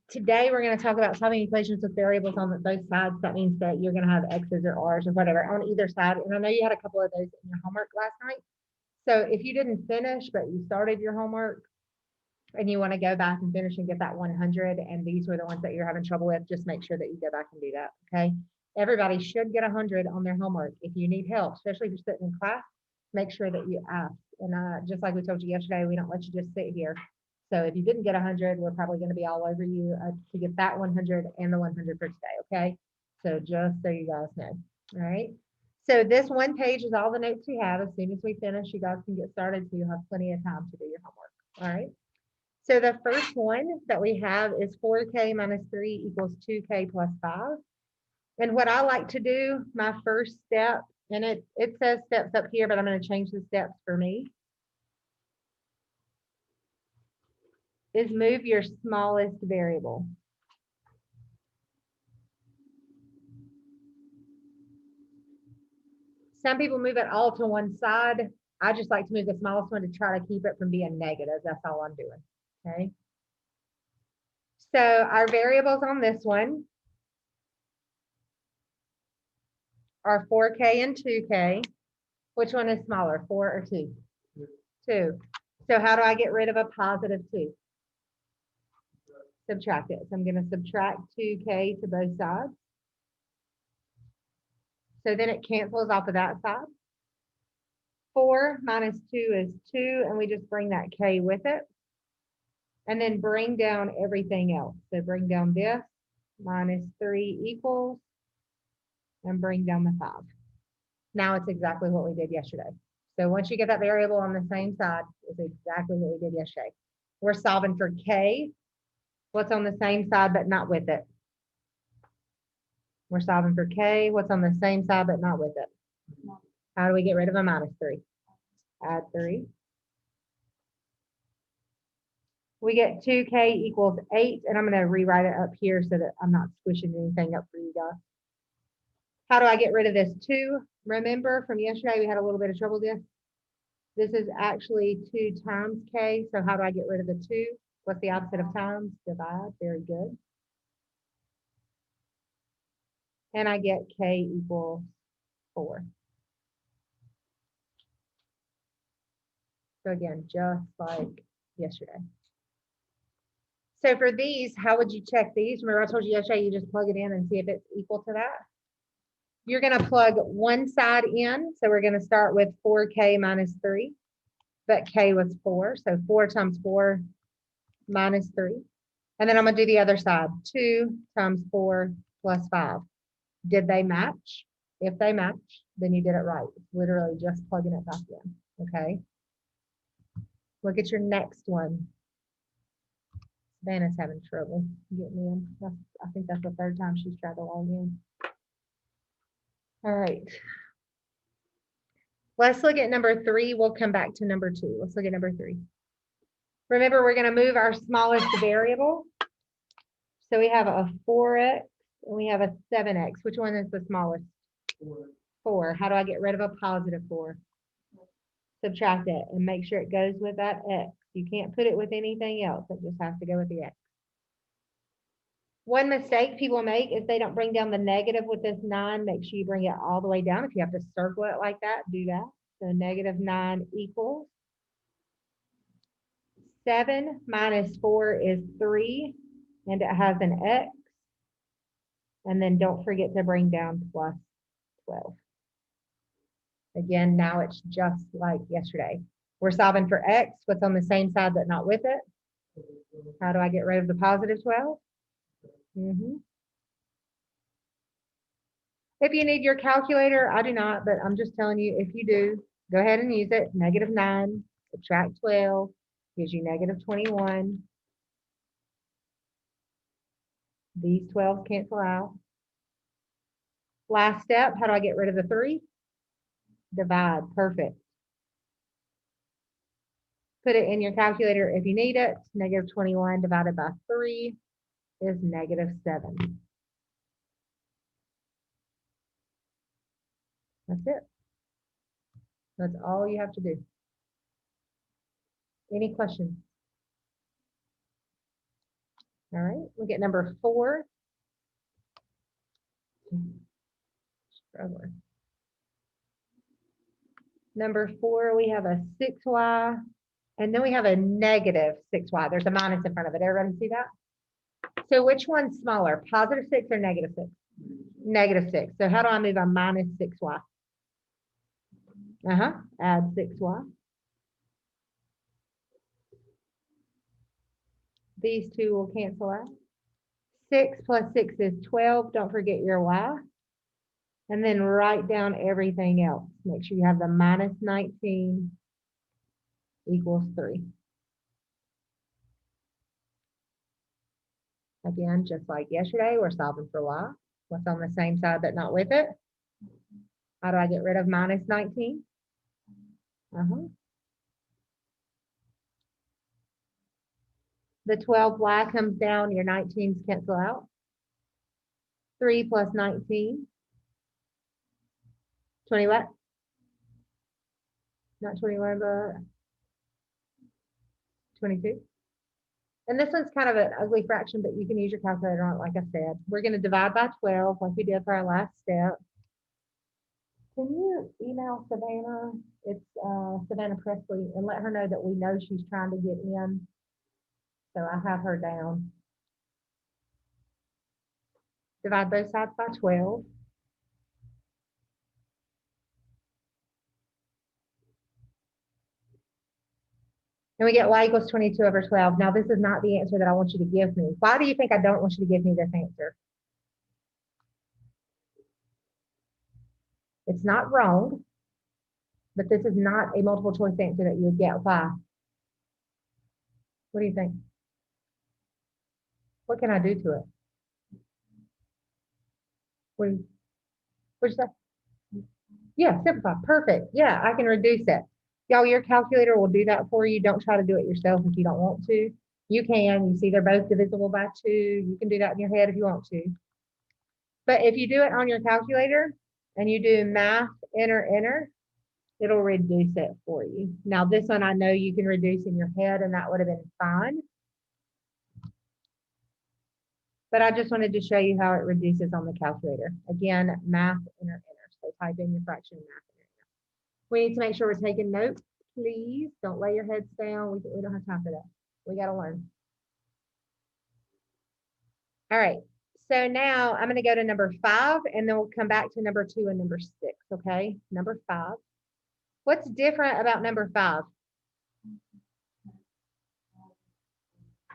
Today, we're going to talk about solving equations with variables on both sides. That means that you're going to have X's or R's or whatever on either side. And I know you had a couple of those in your homework last night. So if you didn't finish, but you started your homework and you want to go back and finish and get that 100, and these were the ones that you're having trouble with, just make sure that you go back and do that. Okay. Everybody should get 100 on their homework. If you need help, especially if you're sitting in class, make sure that you ask. And just like we told you yesterday, we don't let you just sit here. So if you didn't get 100, we're probably going to be all over you to get that 100 and the 100 for today. Okay. So just so you guys know. All right. So this one page is all the notes we have. As soon as we finish, you guys can get started. So you'll have plenty of time to do your homework. All right. So the first one that we have is 4K minus 3 equals 2K plus 5. And what I like to do, my first step, and it says steps up here, but I'm going to change the steps for me, is move your smallest variable. Some people move it all to one side. I just like to move the smallest one to try to keep it from being negative. That's all I'm doing. Okay. So our variables on this one are 4K and 2K. Which one is smaller, 4 or 2? 2. So how do I get rid of a positive 2? Subtract it. So I'm going to subtract 2K to both sides. So then it cancels off of that side. 4 minus 2 is 2, and we just bring that K with it. And then bring down everything else. So bring down this, minus 3 equals, and bring down the 5. Now it's exactly what we did yesterday. So once you get that variable on the same side, it's exactly what we did yesterday. We're solving for K. What's on the same side but not with it? We're solving for K. What's on the same side but not with it? How do we get rid of a minus 3? Add 3. We get 2K equals 8, and I'm going to rewrite it up here so that I'm not squishing anything up for you guys. How do I get rid of this 2? Remember from yesterday, we had a little bit of trouble with this. This is actually 2 times K, so how do I get rid of the 2? What's the opposite of times? Divide. Very good. And I get K equals 4. So again, just like yesterday. So for these, how would you check these? Remember I told you yesterday, you just plug it in and see if it's equal to that. You're going to plug one side in. So we're going to start with 4K minus 3, but K was 4. So 4 times 4 minus 3. And then I'm going to do the other side, 2 times 4 plus 5. Did they match? If they match, then you did it right. It's literally just plugging it back in. Okay. Look at your next one. Savannah's having trouble getting in. I think that's the third time she's tried to log in. All right. Let's look at number 3. We'll come back to number 2. Let's look at number 3. Remember, we're going to move our smallest variable. So we have a 4x and we have a 7x. Which one is the smallest? 4. How do I get rid of a positive 4? Subtract it and make sure it goes with that x. You can't put it with anything else. It just has to go with the x. One mistake people make is they don't bring down the negative with this 9. Make sure you bring it all the way down. If you have to circle it like that, do that. So negative 9 equals 7 minus 4 is 3, and it has an x. And then don't forget to bring down plus 12. Again, now it's just like yesterday. We're solving for x. What's on the same side but not with it? How do I get rid of the positive 12? If you need your calculator, I do not, but I'm just telling you, if you do, go ahead and use it. Negative 9, subtract 12, gives you negative 21. These 12s cancel out. Last step, how do I get rid of the 3? Divide. Perfect. Put it in your calculator if you need it. Negative 21 divided by 3 is negative 7. That's it. That's all you have to do. Any questions? All right, look at number 4. Struggling. Number 4, we have a 6y, and then we have a negative 6y. There's a minus in front of it. Everybody see that? So which one's smaller, positive 6 or negative 6? Negative 6. So how do I move a minus 6y? Add 6y. These two will cancel out. 6 plus 6 is 12. Don't forget your y. And then write down everything else. Make sure you have the minus 19 equals 3. Again, just like yesterday, we're solving for y. What's on the same side but not with it? How do I get rid of minus 19? The 12y comes down, your 19s cancel out. 3 plus 19. 20 what? Not 21, but 22. And this one's kind of an ugly fraction, but you can use your calculator on it, like I said. We're going to divide by 12, like we did for our last step. Can you email Savannah? It's Savannah Presley, and let her know that we know she's trying to get in. So I have her down. Divide both sides by 12. And we get y equals 22 over 12. Now, this is not the answer that I want you to give me. Why do you think I don't want you to give me this answer? It's not wrong, but this is not a multiple choice answer that you would get. Why? What do you think? What can I do to it? What'd you say? Yeah, simplify. Perfect. Yeah, I can reduce it. Y'all, your calculator will do that for you. Don't try to do it yourself if you don't want to. You can. You see they're both divisible by 2. You can do that in your head if you want to. But if you do it on your calculator and you do math, enter, it'll reduce it for you. Now, this one I know you can reduce in your head, and that would have been fine. But I just wanted to show you how it reduces on the calculator. Again, math, enter. So type in your fraction math. We need to make sure we're taking notes, please. Don't lay your heads down. We don't have time for that. We got to learn. All right. So now I'm going to go to number 5, and then we'll come back to number 2 and number 6. Okay. Number 5. What's different about number 5?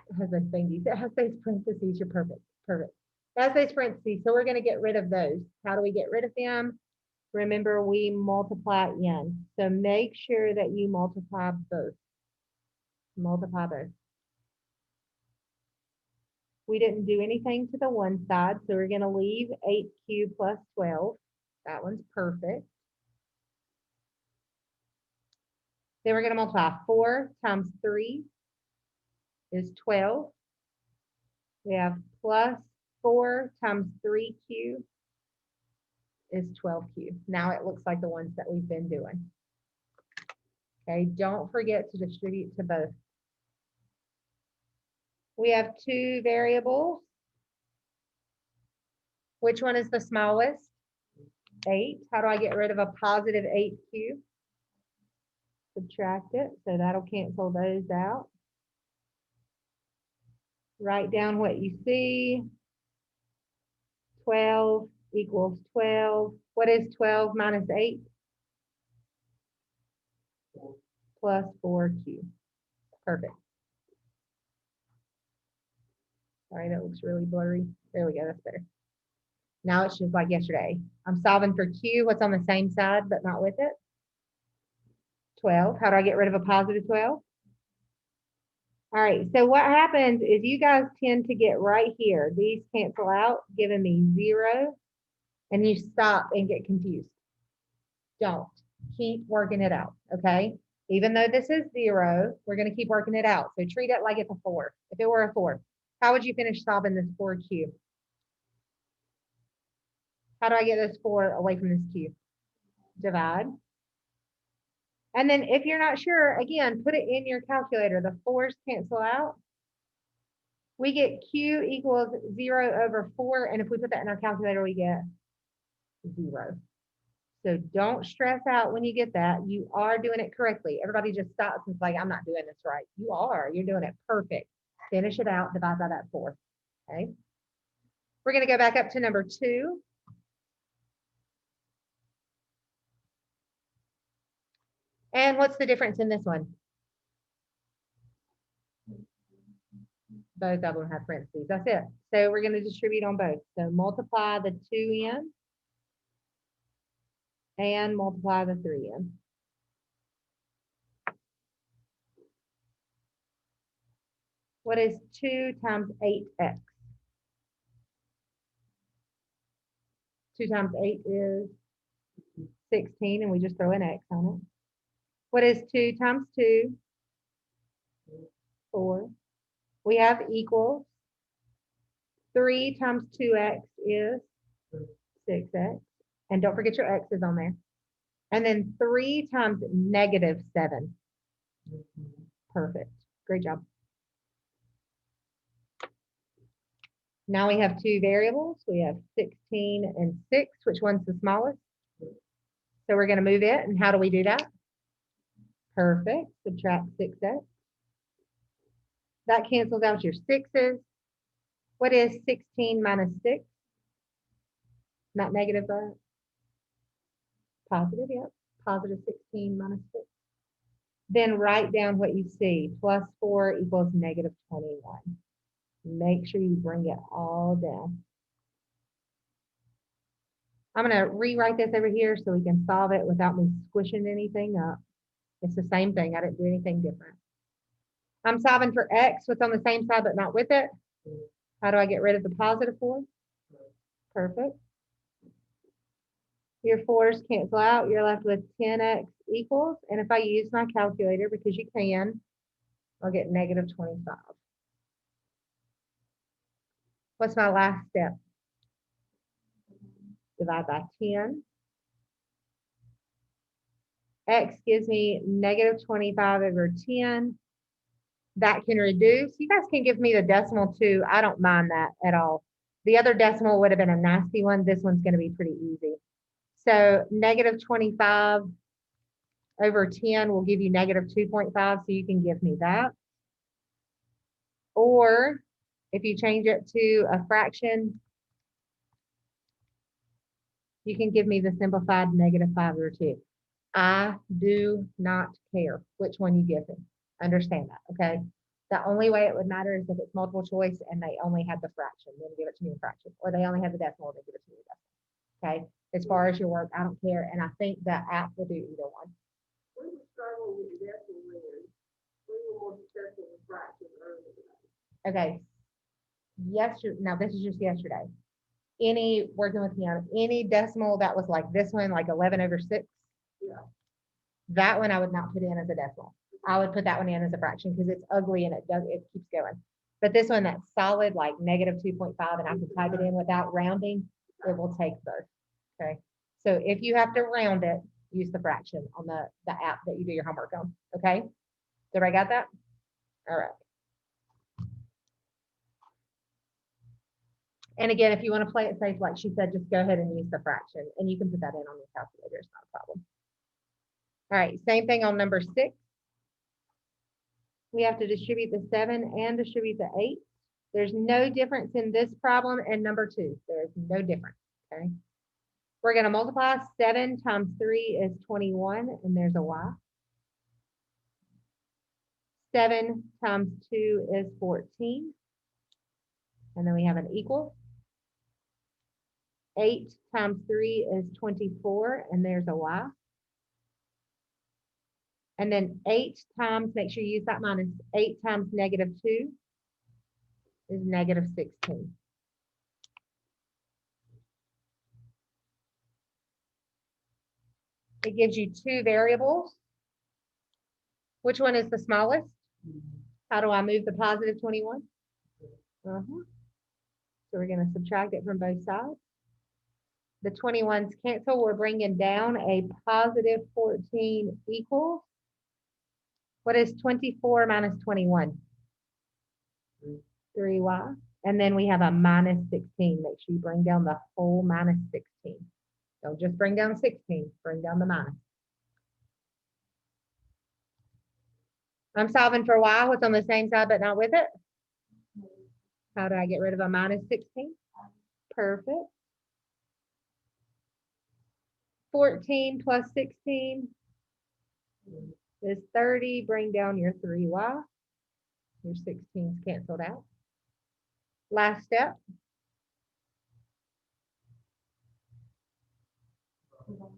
It has those thingies. It has those parentheses. You're perfect. Perfect. It has those parentheses. So we're going to get rid of those. How do we get rid of them? Remember, we multiply in. So make sure that you multiply both. Multiply both. We didn't do anything to the one side, so we're going to leave 8 cubed plus 12. That one's perfect. Then we're going to multiply 4 times 3 is 12. We have plus 4 times 3 cubed is 12 cubed. Now it looks like the ones that we've been doing. Okay, don't forget to distribute to both. We have 2 variables. Which one is the smallest? 8. How do I get rid of a positive 8 cubed? Subtract it, so that'll cancel those out. Write down what you see. 12 equals 12. What is 12 minus 8? Plus 4 cubed. Perfect. Sorry, that looks really blurry. There we go, that's better. Now it's just like yesterday. I'm solving for Q. What's on the same side but not with it? 12. How do I get rid of a positive 12? All right, so what happens is you guys tend to get right here. These cancel out, giving me 0, and you stop and get confused. Don't. Keep working it out, okay? Even though this is 0, we're going to keep working it out. So treat it like it's a 4. If it were a 4, how would you finish solving this 4 cube? How do I get this 4 away from this cube? Divide. And then if you're not sure, again, put it in your calculator. The 4s cancel out. We get Q equals 0/4, and if we put that in our calculator, we get 0. So don't stress out when you get that. You are doing it correctly. Everybody just stops and is like, I'm not doing this right. You are. You're doing it perfect. Finish it out. Divide by that 4. Okay. We're going to go back up to number 2. And what's the difference in this one? Both of them have parentheses. That's it. So we're going to distribute on both. So multiply the 2n and multiply the 3n. What is 2 times 8x? 2 times 8 is 16, and we just throw an x on it. What is 2 times 2? 4. We have equals. 3 times 2x is 6x. And don't forget your x's on there. And then 3 times -7. Perfect. Great job. Now we have 2 variables. We have 16 and 6. Which one's the smallest? So we're going to move it. And how do we do that? Perfect. Subtract 6x. That cancels out your 6's. What is 16 minus 6? Not negative, but positive, yep. Positive 16 minus 6. Then write down what you see. Plus 4 equals -21. Make sure you bring it all down. I'm going to rewrite this over here so we can solve it without me squishing anything up. It's the same thing. I didn't do anything different. I'm solving for x. What's on the same side but not with it? How do I get rid of the positive 4? Perfect. Your 4's cancel out. You're left with 10x equals. And if I use my calculator, because you can, I'll get -25. What's my last step? Divide by 10. X gives me -25/10. That can reduce. You guys can give me the decimal too. I don't mind that at all. The other decimal would have been a nasty one. This one's going to be pretty easy. So -25/10 will give you -2.5. So you can give me that. Or if you change it to a fraction, you can give me the simplified -5/2. I do not care which one you give me. Understand that, okay? The only way it would matter is if it's multiple choice and they only had the fraction, then give it to me in fraction. Or they only have the decimal, then give it to me in decimal. Okay? As far as your work, I don't care. And I think the app will do either one. We were struggling with the decimal when we were more successful with fraction earlier today. Okay. Now this is just yesterday. Any working with piano, any decimal that was like this one, like 11/6. Yeah. That one I would not put in as a decimal. I would put that one in as a fraction because it's ugly and it keeps going. But this one that's solid, like -2.5, and I can type it in without rounding, it will take both. Okay. So if you have to round it, use the fraction on the app that you do your homework on. Okay. Everybody got that? All right. And again, if you want to play it safe, like she said, just go ahead and use the fraction, and you can put that in on your calculator. It's not a problem. All right, same thing on number 6. We have to distribute the 7 and distribute the 8. There's no difference in this problem and number 2. There is no difference, okay? We're going to multiply 7 times 3 is 21, and there's a y. 7 times 2 is 14, and then we have an equal. 8 times 3 is 24, and there's a y. And then 8 times, make sure you use that minus, 8 times -2 is -16. It gives you 2 variables. Which one is the smallest? How do I move the positive 21? So we're going to subtract it from both sides. The 21s cancel. We're bringing down a positive 14 equals. What is 24 minus 21? 3y. And then we have a minus 16. Make sure you bring down the whole minus 16. Don't just bring down 16, bring down the minus. I'm solving for y, what's on the same side but not with it. How do I get rid of a minus 16? Perfect. 14 plus 16 is 30. Bring down your 3y. Your 16's canceled out. Last step.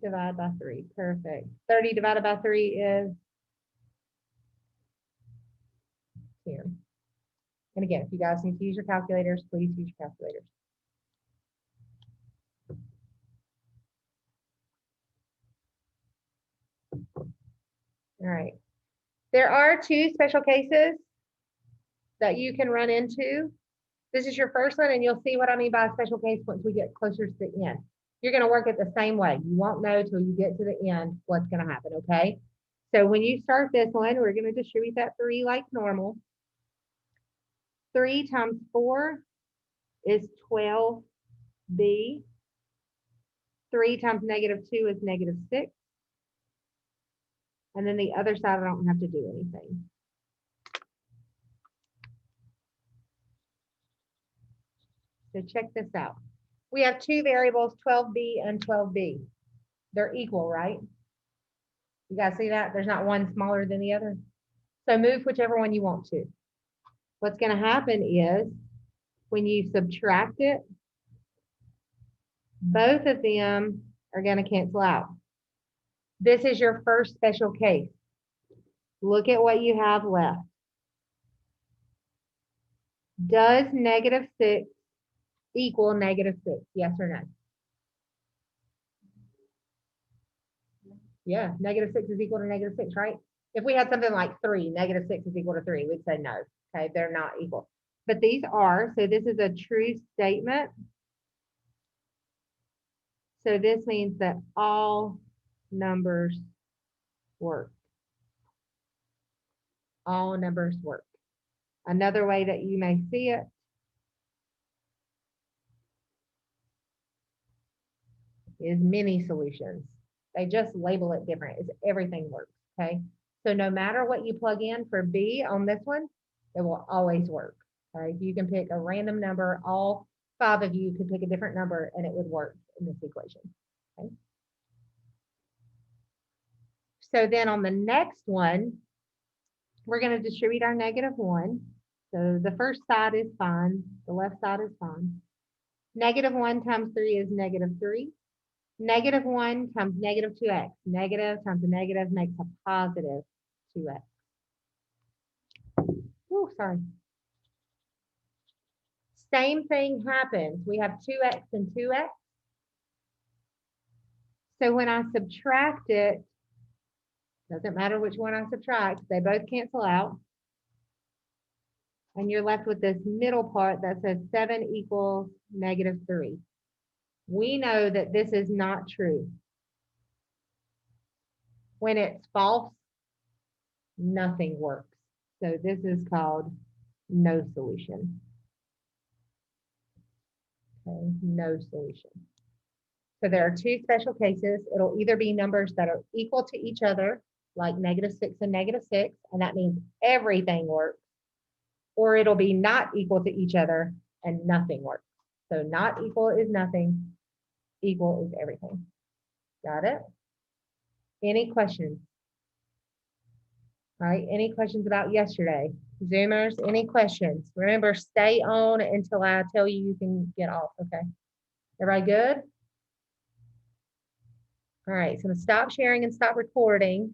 Divide by 3. Perfect. 30 divided by 3 is 10. And again, if you guys need to use your calculators, please use your calculators. All right. There are two special cases that you can run into. This is your first one, and you'll see what I mean by a special case once we get closer to the end. You're going to work it the same way. You won't know till you get to the end what's going to happen, okay? So when you start this one, we're going to distribute that 3 like normal. 3 times 4 is 12b. 3 times negative 2 is negative 6. And then the other side, I don't have to do anything. So check this out. We have two variables, 12b and 12b. They're equal, right? You guys see that? There's not one smaller than the other. So move whichever one you want to. What's going to happen is when you subtract it, both of them are going to cancel out. This is your first special case. Look at what you have left. Does negative 6 equal negative 6? Yes or no? Yeah, negative 6 is equal to negative 6, right? If we had something like 3, negative 6 is equal to 3, we'd say no. Okay, they're not equal. But these are, so this is a true statement. So this means that all numbers work. All numbers work. Another way that you may see it is many solutions. They just label it different. It's everything works, okay? So no matter what you plug in for B on this one, it will always work, okay? You can pick a random number. All 5 of you could pick a different number and it would work in this equation, okay? So then on the next one, we're going to distribute our negative 1. So the first side is fine. The left side is fine. Negative 1 times 3 is negative 3. Negative 1 times negative 2x. Negative times a negative makes a positive 2x. Oh, sorry. Same thing happens. We have 2x and 2x. So when I subtract it, doesn't matter which one I subtract, they both cancel out. And you're left with this middle part that says 7 equals negative 3. We know that this is not true. When it's false, nothing works. So this is called no solution. Okay, no solution. So there are two special cases. It'll either be numbers that are equal to each other, like negative 6 and negative 6, and that means everything works. Or it'll be not equal to each other and nothing works. So not equal is nothing, equal is everything. Got it? Any questions? All right, any questions about yesterday? Zoomers, any questions? Remember, stay on until I tell you you can get off, okay? Everybody good? All right, so I'm gonna stop sharing and stop recording.